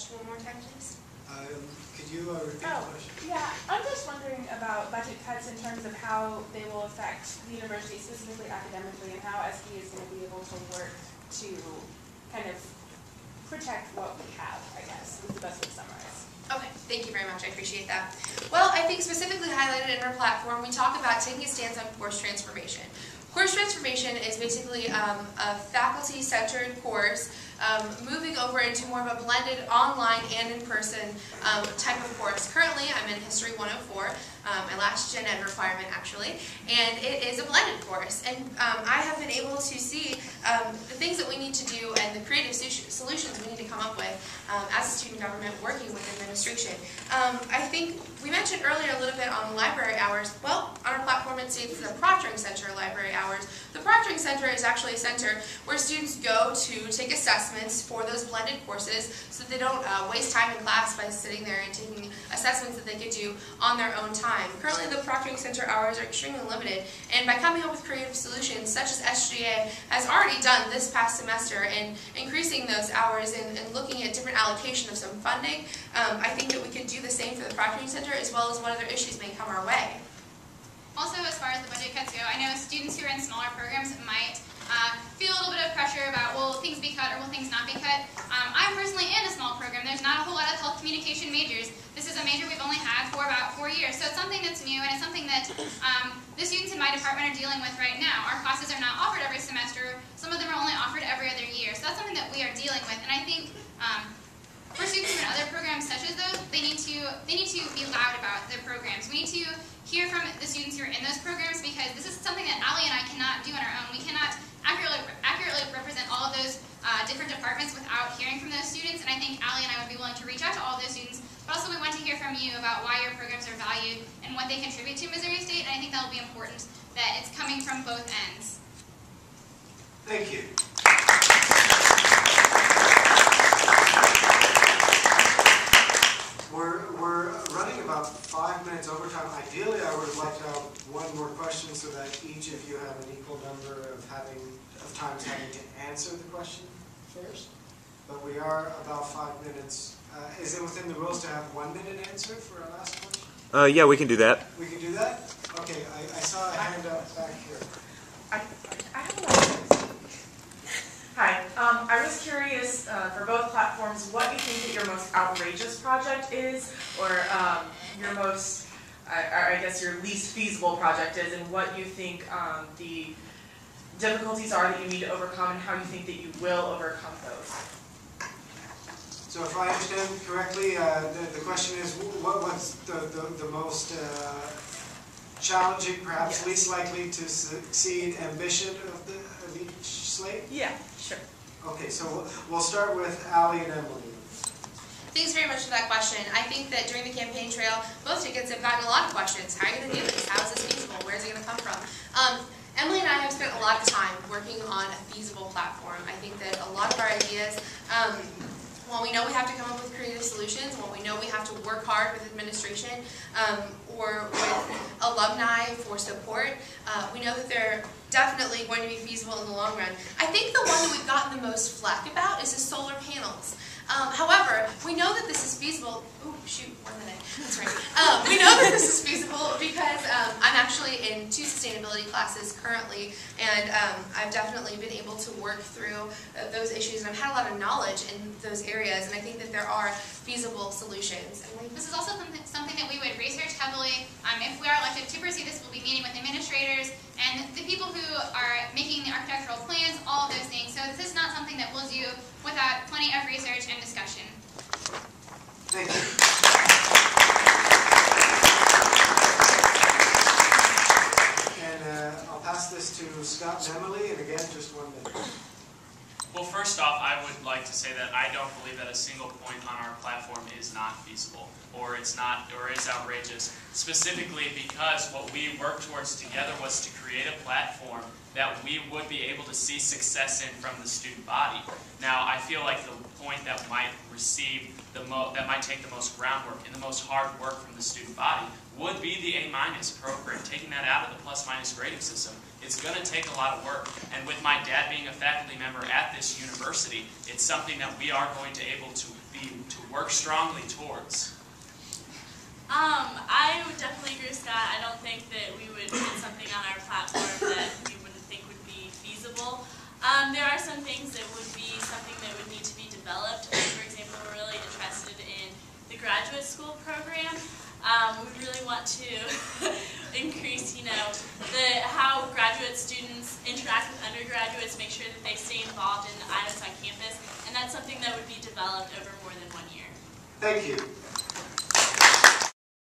question one more time, please? Could you repeat the question? Yeah, I'm just wondering about budget cuts in terms of how they will affect the university, specifically academically, and how SGA is going to be able to work to kind of protect what we have, I guess, is the best way to summarize. Okay, thank you very much. I appreciate that. Well, I think specifically highlighted in our platform, we talk about taking a stance on course transformation. Course transformation is basically a faculty-centered course moving over into more of a blended online and in-person type of course. Currently, I'm in History 104, my last gen ed requirement actually, and it is a blended course. And I have been able to see the things that we need to do and the creative solutions we need to come up with as a student government working with administration. I think we mentioned earlier a little bit on the library hours. Well, on our platform it states the Proctoring Center library hours. The Proctoring Center is actually a center where students go to take assessments for those blended courses so that they don't waste time in class by sitting there and taking assessments that they could do on their own time. Currently the Proctoring Center hours are extremely limited, and by coming up with creative solutions such as SGA has already done this past semester and increasing those hours and looking at different allocation of some funding, I think that we could do the same for the Proctoring Center as well as what other issues may come our way. Also, as far as the budget cuts go, I know students who are in smaller programs might feel a little bit of pressure about, will things be cut or will things not be cut? I'm personally in a small program. There's not a whole lot of health communication majors. This is a major we've only had for about 4 years, so it's something that's new and it's something that the students in my department are dealing with right now. Our classes are not offered every semester. Some of them are only offered every other year, so that's something that we are dealing with. And I think for students in other programs such as those, they need to be loud about their programs. We need to hear from the students who are in those programs, because this is something that Allie and I cannot do on our own. We cannot accurately represent all of those different departments without hearing from those students, and I think Allie and I would be willing to reach out to all those students, but also we want to hear from you about why your programs are valued and what they contribute to Missouri State, and I think that will be important that it's coming from both ends. Thank you. We're running about 5 minutes overtime. Ideally, I would like to have one more question so that each of you have an equal number of times having to answer the question first. But we are about 5 minutes. Is it within the rules to have 1 minute answer for our last question? Yeah, we can do that. We can do that? Okay, I saw a hand up back here. I have a lot of things. Hi, I was curious for both platforms what you think that your most outrageous project is, or your most, I guess your least feasible project is, and what you think the difficulties are that you need to overcome, and how you think that you will overcome those. So if I understand correctly, the question is, what's the most challenging, perhaps least likely to succeed ambition of each slate? Yeah, sure. Okay, so we'll start with Allie and Emily. Thanks very much for that question. I think that during the campaign trail, both tickets have gotten a lot of questions. How are you going to do this? How is this feasible? Where is it going to come from? Emily and I have spent a lot of time working on a feasible platform. I think that a lot of our ideas, while we know we have to come up with creative solutions, while we know we have to work hard with administration or with alumni for support, we know that they're definitely going to be feasible in the long run. I think the one that we've gotten the most flack about is the solar panels. However, we know that this is feasible. Oh, shoot, 1 minute. That's right. We know that this is feasible because I'm actually in 2 sustainability classes currently, and I've definitely been able to work through those issues, and I've had a lot of knowledge in those areas, and I think that there are feasible solutions. This is also something that we would research heavily. If we are elected to pursue this, we'll be meeting with administrators and the people who are making the architectural plans, all of those things. So this is not something that we'll do without plenty of research and discussion. Thank you. And I'll pass this to Scott and Emily, and again, just 1 minute. Well, first off, I would like to say that I don't believe that a single point on our platform is not feasible, or is outrageous, specifically because what we worked towards together was to create a platform that we would be able to see success in from the student body. Now, I feel like the point that might take the most groundwork and the most hard work from the student body would be the A- program, taking that out of the plus-minus grading system. It's going to take a lot of work, and with my dad being a faculty member at this university, it's something that we are going to able to work work strongly towards? I would definitely agree with Scott. I don't think that we would put something on our platform that we wouldn't think would be feasible. There are some things that would be something that would need to be developed. For example, we're really interested in the graduate school program. We really want to increase, how graduate students interact with undergraduates, make sure that they stay involved in items on campus, and that's something that would be developed over more than 1 year. Thank you.